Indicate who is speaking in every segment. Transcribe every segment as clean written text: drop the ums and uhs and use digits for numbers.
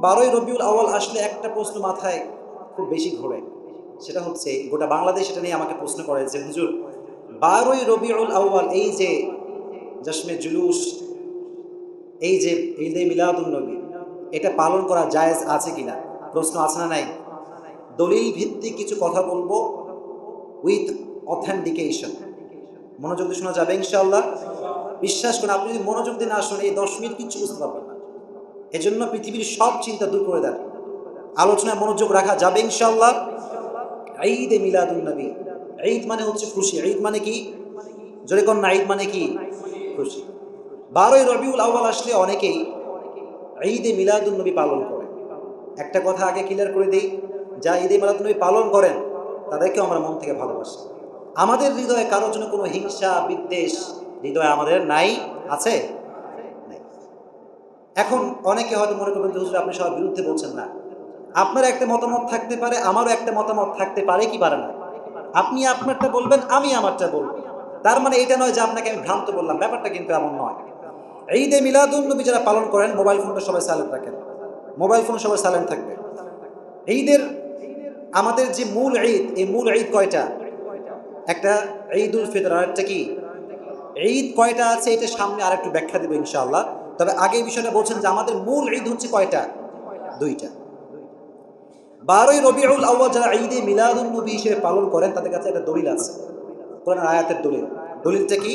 Speaker 1: 12ই রবিউল আউয়াল আসলে একটা প্রশ্ন মাথায় খুব বেশি ঘোরে, সেটা হচ্ছে গোটা বাংলাদেশ এটা নিয়ে আমাকে প্রশ্ন করে যে হুজুর 12ই রবিউল আউয়াল এই যে জশ্নে জুলুস, এই যে ঈদে মিলাদুন নবী, এটা পালন করা জায়েজ আছে কিনা? প্রশ্ন আছে না নাই? দলিল ভিত্তিক কিছু কথা বলবো উইথ অথেন্টিকেশন। মনোযোগ দিয়ে শোনা যাবে ইনশাআল্লাহ। বিশ্বাস করুন, আপনি যদি মনোযোগ দিয়ে না শুনে এই 10 মিনিট কিচ্ছু বুঝতে পারবেন না। এজন্য পৃথিবীর সব চিন্তা দূর করে দেন, আলোচনায় মনোযোগ রাখা যাবে ইনশাআল্লাহ। ঈদে মিলাদুন নবী, ঈদ মানে হচ্ছে খুশি। ঈদ মানে কি? জোরে কোন না, ঈদ মানে কি? খুশি। 12ই রবিউল আউয়াল আসলে অনেকেই ঈদে মিলাদুন নবী পালন করে। একটা কথা আগে ক্লিয়ার করে দেই, যা ঈদে মিলাদুন নবী পালন করেন তাদেরকেও আমরা মন থেকে ভালোবাসি। আমাদের হৃদয়ে কারোর জন্য কোনো হিংসা বিদ্বেষ হৃদয়ে আমাদের নাই, আছে? নাই। এখন অনেকে হয়তো মনে করবেন যে হুজুর আপনি সবার বিরুদ্ধে বলছেন না। আপনার একটা মতামত থাকতে পারে, আমারও একটা মতামত থাকতে পারে কি পারে না? আপনি আপনারটা বলবেন, আমি আমারটা বলবো। তার মানে এটা নয় যে আপনাকে আমি ভ্রান্ত বললাম, ব্যাপারটা কিন্তু এমন নয়। ঈদে মিলাদুন নবী যারা পালন করেন মোবাইল ফোনটা সবাই সাইলেন্ট রাখেন, মোবাইল ফোন সবাই সাইলেন্ট থাকবে। ঈদের আমাদের যে মূল ঈদ, এই মূল ঈদ কয়টা? একটা ঈদুল ফিতর, আর একটা কি? ঈদ কয়টা আছে এটা সামনে আর একটু ব্যাখ্যা দেবো ইনশাআল্লাহ। তবে আগে এই বিষয়টা বলছেন যে আমাদের মূল ঈদ হচ্ছে কয়টা? দুইটা। 12ই রবিউল আউয়াল যারা ঈদে মিলাদুন নবী হিসেবে পালন করেন তাদের কাছে একটা দলিল আছে, কোরআনের আয়াতের দলিল। দলিলটা কি?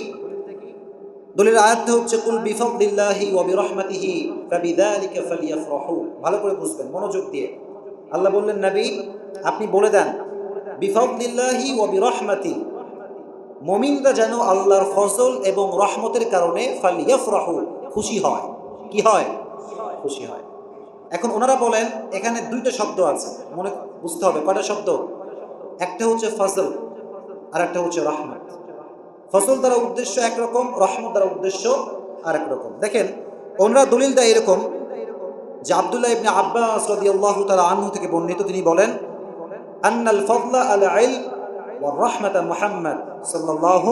Speaker 1: দলিল আয়াতটা হচ্ছে কুল বিফাদলিল্লাহি ওয়া বিরহমাতিহি ফাবিযালিকা ফালইফরাহু। ভালো করে বুঝবেন মনোযোগ দিয়ে। আল্লাহ বললেন নবী আপনি বলে দেন বিফাদলিল্লাহি ওয়া বিরহমাতি, মুমিনরা যেন আল্লাহর ফজল এবং রহমতের কারণে ফালইফরাহু, খুশি হয়। কি হয়? খুশি হয়। এখন ওনারা বলেন এখানে দুইটা শব্দ আছে, মনে বুঝতে হবে কয়টা শব্দ। একটা হচ্ছে ফজল আর একটা হচ্ছে রহমত। ফজল দ্বারা উদ্দেশ্য একরকম, রহমত দ্বারা উদ্দেশ্য আরেক রকম। দেখেন ওনারা দলিল দেয় এরকম যে আব্দুল্লাহ ইবনে আব্বাস রাদিয়াল্লাহু তাআলা আনহু থেকে বর্ণিত, তিনি বলেন আন্নাল ফাদলা আল ইলম ওয়া রাহমাতা মুহাম্মদ সাল্লাল্লাহু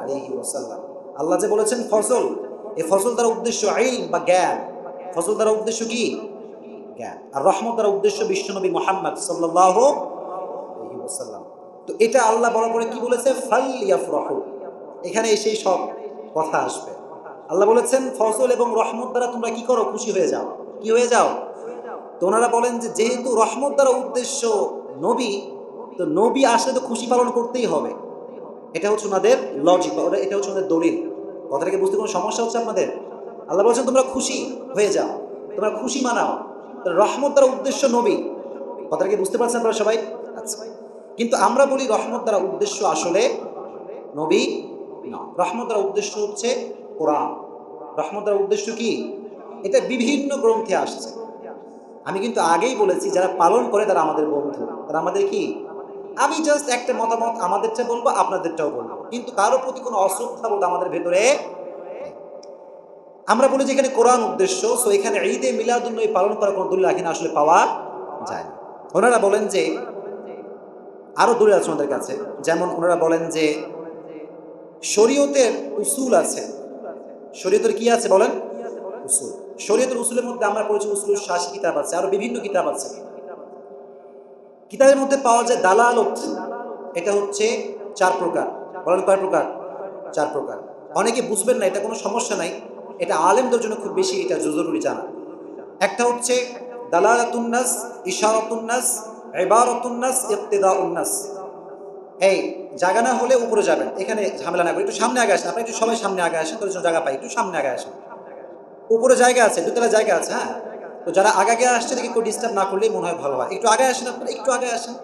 Speaker 1: আলাইহি ওয়াসাল্লাম। আল্লাহ যে বলেছেন ফজল, এই ফজল দ্বারা উদ্দেশ্য ইলম বা জ্ঞান। ফজল দ্বারা উদ্দেশ্য কি? জ্ঞান। আর রহমত দ্বারা উদ্দেশ্য বিশ্বনবী মুহাম্মদ সাল্লাল্লাহু আলাইহি ওয়াসাল্লাম। তো এটা আল্লাহ বড় করে কি বলেছে? ফালইফরাহু। এখানে সেই সব কথা আসবে। আল্লাহ বলেছেন ফজল এবং রহমত দ্বারা তোমরা কি করো? খুশি হয়ে যাও। কি হয়ে যাও? তো ওনারা বলেন যে যেহেতু রহমত দ্বারা উদ্দেশ্য নবী, তো নবী আসলে তো খুশি পালন করতেই হবে। এটা হচ্ছে ওনাদের লজিক, বা এটা হচ্ছে ওনাদের দলিল। কথাটাকে বুঝতে কোনো সমস্যা হচ্ছে আপনাদের? আল্লাহ বলছেন তোমরা খুশি হয়ে যাও, তোমরা খুশি মানাও। তো রহমত দ্বারা উদ্দেশ্য নবী। কথাটাকে বুঝতে পারছেন আপনারা সবাই? আচ্ছা। কিন্তু আমরা বলি রহমত দ্বারা উদ্দেশ্য আসলে নবী না, রহমত দ্বারা উদ্দেশ্য হচ্ছে কোরআন। রহমত দ্বারা উদ্দেশ্য কি? এটা বিভিন্ন গ্রন্থে আসছে। আমি কিন্তু আগেই বলেছি যারা পালন করে তারা আমাদের বন্ধু, তারা আমাদের কি? আমি জাস্ট একটা মতামত আমাদেরটা বলবো, আপনাদেরটাও বলবো, কিন্তু কারো প্রতি কোনো অশ্রদ্ধা বোধ আমাদের ভেতরে নেই। আমরা বলি যে এখানে কোরআন উদ্দেশ্য, সো এখানে ঈদে মিলাদুন নবী পালন করার কোনো দলিল এখানে আসলে পাওয়া যায় না। ওনারা বলেন যে আরো দলিল আছে ওনাদের কাছে, যেমন ওনারা বলেন যে শরীয়তের উসুল আছে। শরীয়তের কি আছে বলেন? উসুল। শরীয়তের উসুলের মধ্যে আমরা পড়েছি উসুলুশ শাসি কিতাব আছে, আরো বিভিন্ন কিতাব আছে। কিতাবের মধ্যে পাওয়া যায় দালালত, এটা হচ্ছে 4 প্রকার। বলেন কয় প্রকার? 4 প্রকার। অনেকে বুঝবেন না, এটা কোনো সমস্যা নাই, এটা আলেমদের জন্য খুব বেশি এটা জরুরি জানা। একটা হচ্ছে দালালাতুন নাস, ইশারাতুন নাস, ইবারাতুন নাস, ইক্তিদাউন নাস। এই জায়গা না হলে উপরে যাবেন, এখানে ঝামেলা না করে একটু সামনে আগে আসেন। আপনি একটু সবাই সামনে আগে আসেন, তোর জন্য জায়গা পাই, একটু সামনে আগে আসেন। উপরে জায়গা আছে, দুতলা জায়গা আছে। হ্যাঁ, তো যারা আগে আগে আসছে দেখি একটু ডিস্টার্ব না করলেই মনে হয় ভালো হয়। একটু আগে আসেন, আপনারা একটু আগে আসেন।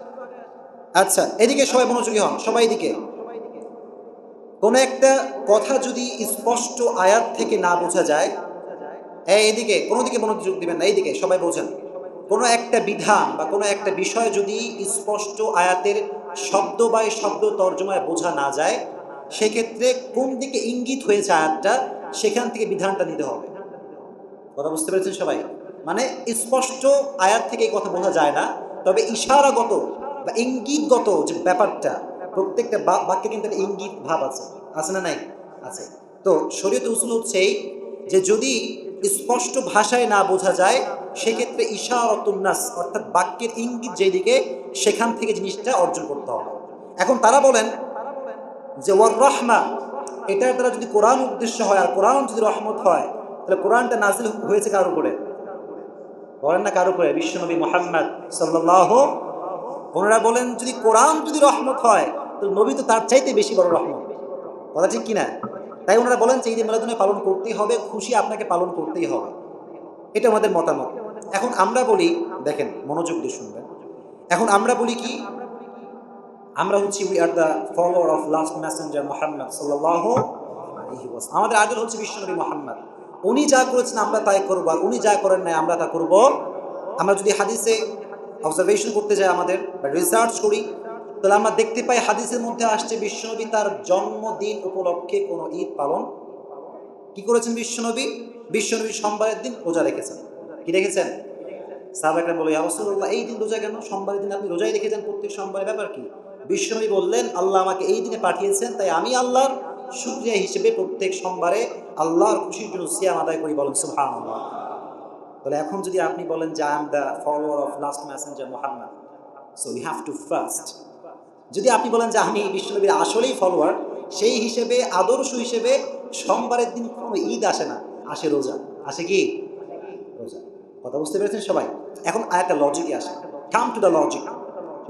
Speaker 1: আচ্ছা, এদিকে সবাই মনোযোগী হন, সবাই এদিকে। কোনো একটা কথা যদি স্পষ্ট আয়াত থেকে না বোঝা যায়, এইদিকে কোনো দিকে মনোযোগ দিবেন না, এইদিকে সবাই বোঝেন। কোনো একটা বিধান বা কোনো একটা বিষয় যদি স্পষ্ট আয়াতের শব্দ বাই শব্দ তর্জমায় বোঝা না যায়, সেক্ষেত্রে কোন দিকে ইঙ্গিত হয়েছে আয়াতটা, সেখান থেকে বিধানটা নিতে হবে। কথা বুঝতে পেরেছেন সবাই? মানে স্পষ্ট আয়াত থেকে এই কথা বোঝা যায় না, তবে ইশারাগত বা ইঙ্গিতগত যে ব্যাপারটা, প্রত্যেকটা বাক্যে কিন্তু একটা ইঙ্গিত ভাব আছে, আছে না নাই? আছে। তো শরীয়তের উসুল হচ্ছে এই যে যদি স্পষ্ট ভাষায় না বোঝা যায়, সেক্ষেত্রে ইশারাতুন নাস অর্থাৎ বাক্যের ইঙ্গিত যেদিকে সেখান থেকে জিনিসটা অর্জন করতে হবে। এখন তারা বলেন যে ওয়ার রহমা, এটার দ্বারা যদি কোরআন উদ্দেশ্য হয় আর কোরআন যদি রহমত হয়, তাহলে কোরআনটা নাজিল হয়েছে কার উপরে? বলেন না কার উপরে? বিশ্বনবী মুহাম্মদ সাল্লাল্লাহু। ওনারা বলেন যদি কোরআন যদি রহমত হয় তাহলে নবী তো তার চাইতে বেশি বড় রহমত। কথা ঠিক কিনা? তাই ওনারা বলেন যে ঈদে মিলাদুন্নবী পালন করতেই হবে, খুশি আপনাকে পালন করতেই হবে। এটা আমাদের মতামত। এখন আমরা বলি, দেখেন মনোযোগ দিয়ে শুনবেন, এখন আমরা বলি কি, আমরা হচ্ছি we are the follower of last messenger Muhammad সাল্লাল্লাহু আলাইহি ওয়াসাল্লাম। আমাদের আইডল হচ্ছে বিশ্বনবী মুহাম্মদ। উনি যা করেছেন আমরা তাই করবো, আর উনি যা করেন নাই আমরা তা করব। আমরা যদি হাদিসে অবজারভেশন করতে যাই আমাদের বা রিসার্চ করি, তাহলে আমরা দেখতে পাই হাদিসের মধ্যে আসছে বিশ্বনবী তার জন্মদিন উপলক্ষে কোনো ঈদ পালন কি করেছেন বিশ্বনবী? বিশ্বনবী সোমবারের দিন রোজা রেখেছেন। কি রেখেছেন? সাহাবারা বলে, ইয়া রাসূলুল্লাহ, এই দিন রোজা কেন? সোমবারের দিন আপনি রোজাই রেখেছেন প্রত্যেক সোমবারের, ব্যাপার কি? বিশ্বনবী বললেন, আল্লাহ আমাকে এই দিনে পাঠিয়েছেন, তাই আমি আল্লাহর শুকরিয়া হিসেবে প্রত্যেক সোমবারে আল্লাহর খুশির জন্য সিয়াম আদায় করি। বলেন সুবহানাল্লাহ। তাহলে এখন যদি আপনি বলেন যে I am the follower of last messenger Muhammad, so you have to fast. যদি আপনি বলেন যে আমি বিশ্বনবীর আসলেই ফলোয়ার, সেই হিসেবে আদর্শ হিসেবে সোমবারের দিন কোনো ঈদ আসে না, আসে রোজা। আসে কি? রোজা। কথা বুঝতে পেরেছেন সবাই? এখন আরেকটা লজিকে আসে, কাম টু দ্য লজিক।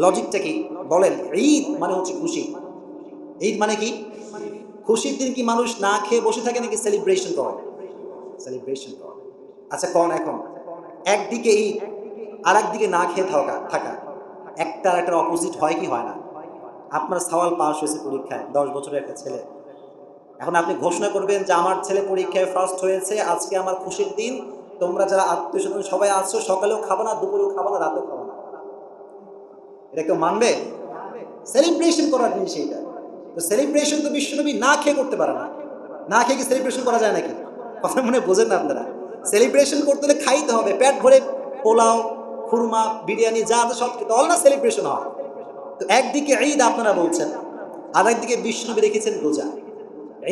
Speaker 1: লজিকটা কি বলেন? ঈদ মানে হচ্ছে খুশি। ঈদ মানে কি? খুশির দিন কি মানুষ না খেয়ে বসে থাকে নাকি সেলিব্রেশন করে? সেলিব্রেশন করে। আচ্ছা কোন, এখন একদিকে ঈদ আর একদিকে না খেয়ে থাকা, একটা আর একটা অপোজিট হয় কি হয় না? আপনার সওয়াল পাস হয়েছে পরীক্ষায়, 10 বছরের একটা ছেলে, এখন আপনি ঘোষণা করবেন যে আমার ছেলে পরীক্ষায় ফার্স্ট হয়েছে, আজকে আমার খুশির দিন, তোমরা যারা আত্মীয় স্বজন সবাই আসছো, সকালেও খাবো না, দুপুরেও খাবো না, রাতেও খাবো না। এটা কেউ মানবে? সেলিব্রেশন করার জিনিস এইটা। তো সেলিব্রেশন তো বিশ্বনবী না খেয়ে করতে পারে না। না খেয়ে কি সেলিব্রেশন করা যায় নাকি? কথা মনে বোঝেন না আপনারা? সেলিব্রেশন করতে হলে খাইতে হবে, পেট ভরে পোলাও, খুরমা, বিরিয়ানি যা আছে সব খেতে হল, না সেলিব্রেশন হয়। তো একদিকে ঈদ আপনারা বলছেন, আর একদিকে বিশ্বনবী রেখেছেন রোজা।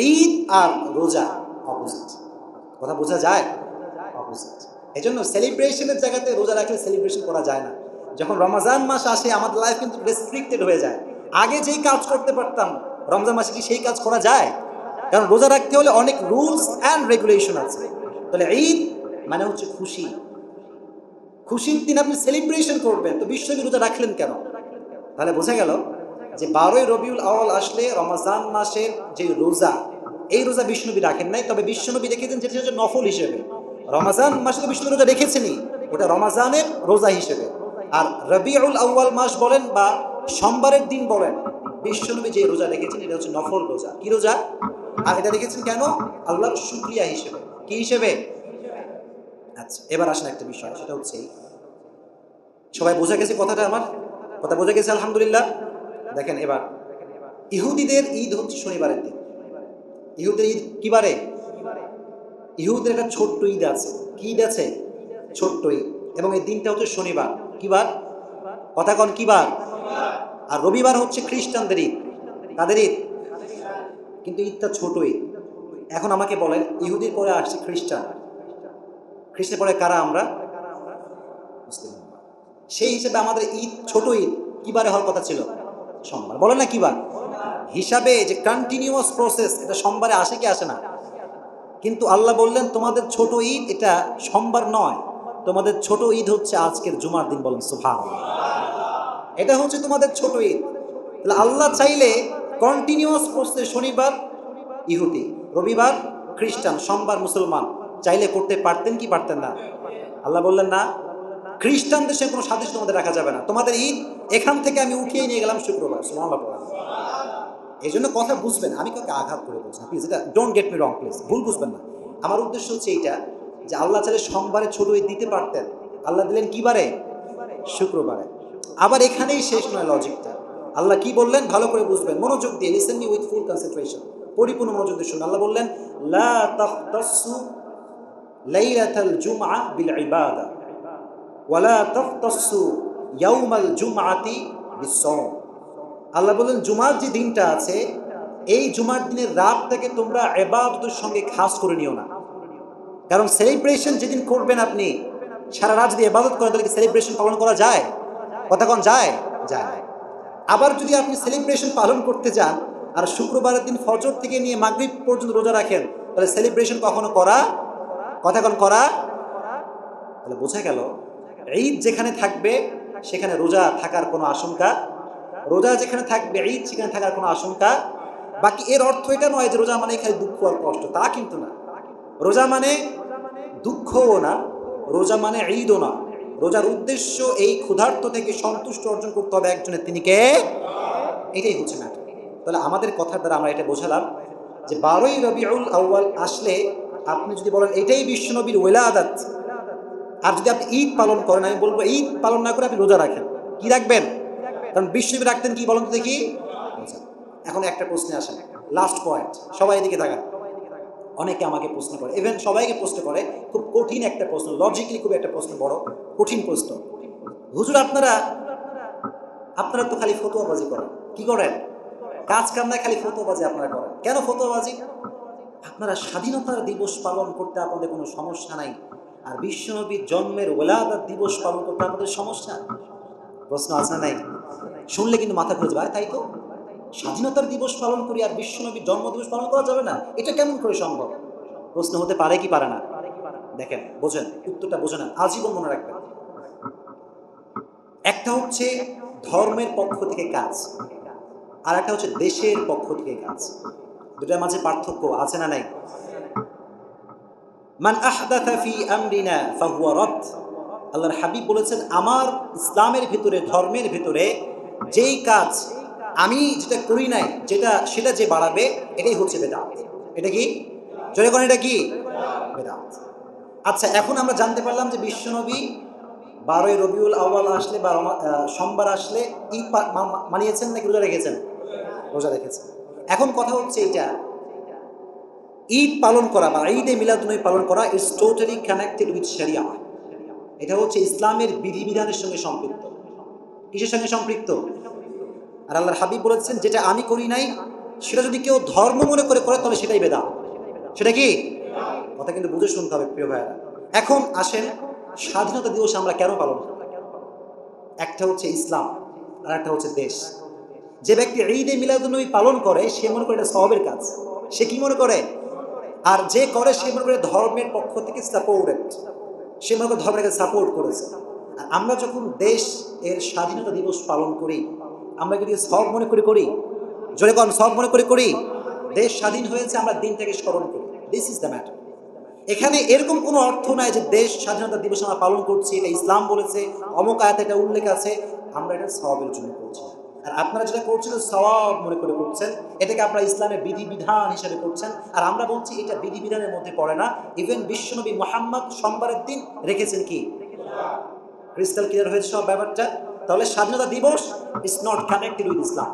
Speaker 1: ঈদ আর রোজা অপোজিট। কথা বোঝা যায়? অপোজিট। এই জন্য সেলিব্রেশনের জায়গাতে রোজা রাখলে সেলিব্রেশন করা যায় না। যখন রমজান মাস আসে আমাদের লাইফ কিন্তু রেস্ট্রিক্টেড হয়ে যায়। আগে যেই কাজ করতে পারতাম রমজান মাসে কি সেই কাজ করা যায়? কারণ রোজা রাখতে হলে অনেক রুলস অ্যান্ড রেগুলেশন আছে। তাহলে ঈদ মানে হচ্ছে খুশি। খুশির দিন আপনি সেলিব্রেশন করবেন, তো বিশ্বনবী রোজা রাখলেন কেন? তাহলে বোঝা গেল যে 12ই রবিউল আউয়াল আসলে রমজান মাসের যে রোজা, এই রোজা বিশ্বনবী রাখেন নাই, তবে বিশ্বনবী রেখেছেন যেটা হচ্ছে নফল হিসেবে। রমজান মাসে তো বিষ্ণু রোজা রেখেছেনই, ওটা রমজানের রোজা হিসেবে। আর রবিউল আউয়াল মাস বলেন বা সোমবারের দিন বলেন, বিশ্বনবী যে রোজা রেখেছেন এটা হচ্ছে নফল রোজা। কি রোজা? আর এটা রেখেছেন কেন? আল্লাহর শুকরিয়া হিসেবে। কি হিসেবে? আচ্ছা, এবার আসেন একটা বিষয়, সেটা হচ্ছে সবাই বোঝা গেছে কথাটা? আমার কথা বোঝা গেছে আলহামদুলিল্লাহ। দেখেন এবার, ইহুদিদের ঈদ হচ্ছে শনিবারের দিন। ইহুদের ঈদ কি বারে? ইহুদের একটা ছোট্ট ঈদ আছে। কি ঈদ আছে? ছোট্ট ঈদ, এবং এই দিনটা হচ্ছে শনিবার। কি বার? কথা কন, কি বার? আর রবিবার হচ্ছে খ্রিস্টানদের ঈদ। তাদের ঈদ, কিন্তু ঈদটা ছোট ঈদ। এখন আমাকে বলেন, ইহুদির পরে আসছে খ্রিস্টান, খ্রিস্টের পরে কারা? আমরা মুসলিম। সেই হিসেবে আমাদের ঈদ ছোট ঈদ কি বারে হওয়ার কথা ছিল? সোমবার। বলেন না কি বার? হিসাবে যে কন্টিনিউয়াস প্রসেস, এটা সোমবারে আসে কি আসে না? কিন্তু আল্লাহ বললেন তোমাদের ছোট ঈদ এটা সোমবার নয়, তোমাদের ছোট ঈদ হচ্ছে আজকের জুমার দিন। বলেন সুবহানাল্লাহ। এটা হচ্ছে তোমাদের ছোট ঈদ। তাহলে আল্লাহ চাইলে কন্টিনিউয়াস প্রসেস শনিবার ইহুদি, রবিবার খ্রিস্টান, সোমবার মুসলমান, চাইলে করতে পারতেন কি পারতেন না? আল্লাহ বললেন না, খ্রিস্টানদের সে কোনো সাদৃশ্য তোমাদের রাখা যাবে না, তোমাদের ঈদ এখান থেকে আমি উঠিয়ে নিয়ে গেলাম শুক্রবার। সুবহানাল্লাহ। এই জন্য কথা বুঝবেন, আমি কাউকে আঘাত করে বলছি না, প্লিজ, এটা don't get me wrong, please ভুল বুঝবেন না। আমার উদ্দেশ্য হচ্ছে এইটা যে আল্লাহ চাইলে সোমবারে ছোট ঈদ দিতে পারতেন, আল্লাহ দিলেন কি বারে? শুক্রবারে। আবার এখানেই শেষ নয় লজিকটা। আল্লাহ কি বললেন ভালো করে বুঝবেন, মনোযোগ দিয়ে listen me with full concentration, পরিপূর্ণ মনোযোগ দিয়ে শুনুন। আল্লাহ বললেন লা তাখতাসু লাইলাতাল জুমআ বিল ইবাদা ওয়ালা তাখতাসু ইয়াউমাল জুমআতি বিসসাওম। আল্লাহ বললেন জুমার যে দিনটা আছে, এই জুমার দিনের রাতটাকে তোমরা ইবাদতের সঙ্গে খাস করে নিও না। কারণ সেলিব্রেশন যেদিন করবেন আপনি, সারা রাত যদি ইবাদত করেন তাহলে কি সেলিব্রেশন পালন করা যায়? কথা কোন যায়? যায় না। আবার যদি আপনি সেলিব্রেশন পালন করতে যান আর শুক্রবারের দিন ফজর থেকে নিয়ে মাগরিব পর্যন্ত রোজা রাখেন, তাহলে সেলিব্রেশন কখনো করা, কথা কোন করা? তাহলে বোঝা গেল ঈদ যেখানে থাকবে সেখানে রোজা থাকার কোনো আশঙ্কা, রোজা যেখানে থাকবে ঈদ সেখানে থাকার কোনো আশঙ্কা। বাকি এর অর্থ এটা নয় যে রোজা মানে খালি দুঃখ আর কষ্ট, তা কিন্তু না। রোজা মানে দুঃখও না, রোজা মানে ঈদও না। রোজার উদ্দেশ্য এই ক্ষুধার্ত থেকে সন্তুষ্ট অর্জন করতে হবে একজনের, তিনি কে? এটাই হচ্ছে ম্যাটার। তাহলে আমাদের কথার দ্বারা আমরা এটা বোঝালাম যে 12ই রবিউল আউয়াল আসলে আপনি যদি বলেন এটাই বিশ্বনবীর ওলাদাত, আর যদি আপনি ঈদ পালন করেন, আমি বলবো ঈদ পালন না করে আপনি রোজা রাখেন। কি রাখবেন? কারণ বিশ্বনবী রাখতেন কি বলুন তো দেখি? রোজা। এখন একটা প্রশ্নে আসেন, লাস্ট পয়েন্ট, সবাই এদিকে তাকান। অনেকে আমাকে প্রশ্ন করে, ইভেন সবাইকে প্রশ্ন করে, খুব কঠিন একটা প্রশ্ন, লজিক্যালি খুব একটা প্রশ্ন, বড় কঠিন প্রশ্ন। হুজুর আপনারা আপনারা তো খালি ফতোয়াবাজি করেন, কি করেন? কাজ কাম না, খালি ফতোয়াবাজি আপনারা করেন। কেন ফতোয়াবাজি? আপনারা স্বাধীনতার দিবস পালন করতে আপনাদের কোনো সমস্যা নাই, আর বিশ্বনবীর জন্মের ওলাদাত দিবস পালন করতে আপনাদের সমস্যা। প্রশ্ন আছে না নাই? শুনলে কিন্তু মাথা ঘুরে যাবে, তাই তো স্বাধীনতার দিবস পালন করি আর বিশ্বনবীর জন্মদিবস পালন করা যাবে না, এটা কেমন করে সম্ভব? প্রশ্ন হতে পারে কি পারে না? দেখেন, বোঝেন, উত্তরটা বোঝেন, আজীবন মনে রাখবেন। একটা হচ্ছে ধর্মের পক্ষ থেকে কাজ, আর একটা হচ্ছে দেশের পক্ষ থেকে কাজ। দুটার মাঝে পার্থক্য আছে না নাই? মান আহদাথা ফি আমরিনা ফাহুয়া রাদ। আল্লাহর হাবিব বলেছেন, আমার ইসলামের ভিতরে, ধর্মের ভিতরে যেই কাজ আমি যেটা করি নাই, সেটা যে বাড়াবে, এটাই হচ্ছে বেদাত। এটা কি? জোরে কোন, এটা কি? বেদাত। আচ্ছা, এখন আমরা জানতে পারলাম যে বিশ্বনবী 12ই রবিউল আউয়াল আসলে বা সোমবার আসলে ঈদ মানিয়েছেন নাকি রোজা রেখেছেন? রোজা রেখেছেন। এখন কথা হচ্ছে এটা, ঈদ পালন করা বা ঈদে মিলাদুন্নবী পালন করা ইজ টোটালি কানেক্টেড উইথ শরিয়া। এটা হচ্ছে ইসলামের বিধিবিধানের সঙ্গে সম্পৃক্ত। কিসের সঙ্গে সম্পৃক্ত? আর আল্লাহর হাবিব বলেছেন, যেটা আমি করি নাই সেটা যদি কেউ ধর্ম মনে করে করে তাহলে সেটাই বেদাত। সেটা কি? কথা কিন্তু বুঝে শুনতে হবে প্রিয় ভাইয়েরা। এখন আসেন, স্বাধীনতা দিবস আমরা কেন পালন করি? একটা হচ্ছে ইসলাম, আর একটা হচ্ছে দেশ। যে ব্যক্তি ঈদে মিলাদুন্নবী পালন করে সে মনে করে এটা সওয়াবের কাজ, সে কি মনে করে? আর যে করে সে মনে করে ধর্মের পক্ষ থেকে সাপোর্টেড, সে মনে করে ধর্মের কাছে সাপোর্ট করেছে। আর আমরা যখন দেশ এর স্বাধীনতা দিবস পালন করি, আমরা কি সব মনে করে করি? জোরে কম, সব মনে করে করি? দেশ স্বাধীন হয়েছে, আমরা দিনটাকে স্মরণ করি। This is the matter. এখানে এরকম কোনো অর্থ নাই যে দেশ স্বাধীনতা দিবস আমরা পালন করছি, এটা ইসলাম বলেছে, অমুক আয়াতে এটা উল্লেখ আছে, আমরা এটা সওয়াবের জন্য করছি। আর আপনারা যেটা করছেন সওয়াব মনে করে করছেন, এটাকে আপনারা ইসলামের বিধিবিধান হিসেবে করছেন। আর আমরা বলছি এটা বিধিবিধানের মধ্যে পড়ে না। ইভেন বিশ্বনবী মুহাম্মদ সোমবারের দিন রেখেছেন কি? ক্রিস্টাল ক্লিয়ার হয়েছে সব ব্যাপারটা। তাহলে স্বাধীনতা দিবস ইজ নট কানেক্টেড উইথ ইসলাম,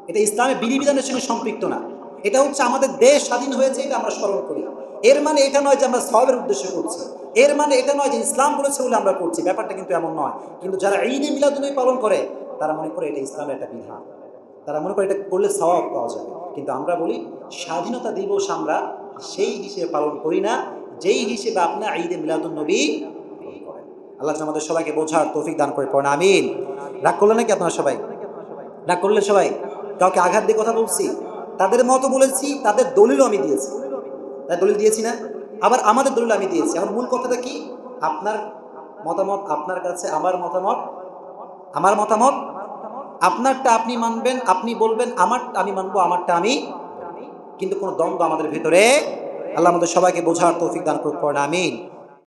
Speaker 1: এটা ইসলামের বিধিবিধানের সঙ্গে সম্পৃক্ত না। এটা হচ্ছে আমাদের দেশ স্বাধীন হয়েছে, এটা আমরা স্মরণ করি। এর মানে এটা নয় যে আমরা সওয়াবের উদ্দেশ্যে করছি, এর মানে এটা নয় যে ইসলাম বলেছে বলে আমরা করছি, ব্যাপারটা কিন্তু এমন নয়। কিন্তু যারা ঈদে মিলাদুন্নবী পালন করে তারা মনে করে এটা ইসলামের একটা বিধান, তারা মনে করে এটা করলে সওয়াব পাওয়া যাবে। কিন্তু আমরা বলি স্বাধীনতা দিবস আমরা সেই হিসেবে পালন করি না যেই হিসেবে আপনার ঈদে মিলাদুন্নবী পালন করেন। আল্লাহ আমাদের সবাইকে বোঝার তৌফিক দান করে পড়েন, আমিন। রাগ করলেন নাকি আপনারা সবাই? রাগ করলেন সবাই? কাউকে আঘাত দিয়ে কথা বলছি? তাদের মতো বলেছি, তাদের দলিলও আমি দিয়েছি, তাই দলিল দিয়েছি না? আবার আমাদের দলিল আমি দিয়েছি। আমার মূল কথাটা কি? আপনার মতামত আপনার কাছে, আমার মতামত আমার মতামত, আপনারটা আপনি মানবেন, আপনি বলবেন, আমারটা আমি মানবো, আমারটা আমি। কিন্তু কোনো দ্বন্দ্ব আমাদের ভেতরে, আল্লাহ আমাদের সবাইকে বোঝার তৌফিক দান করুন, আমিন।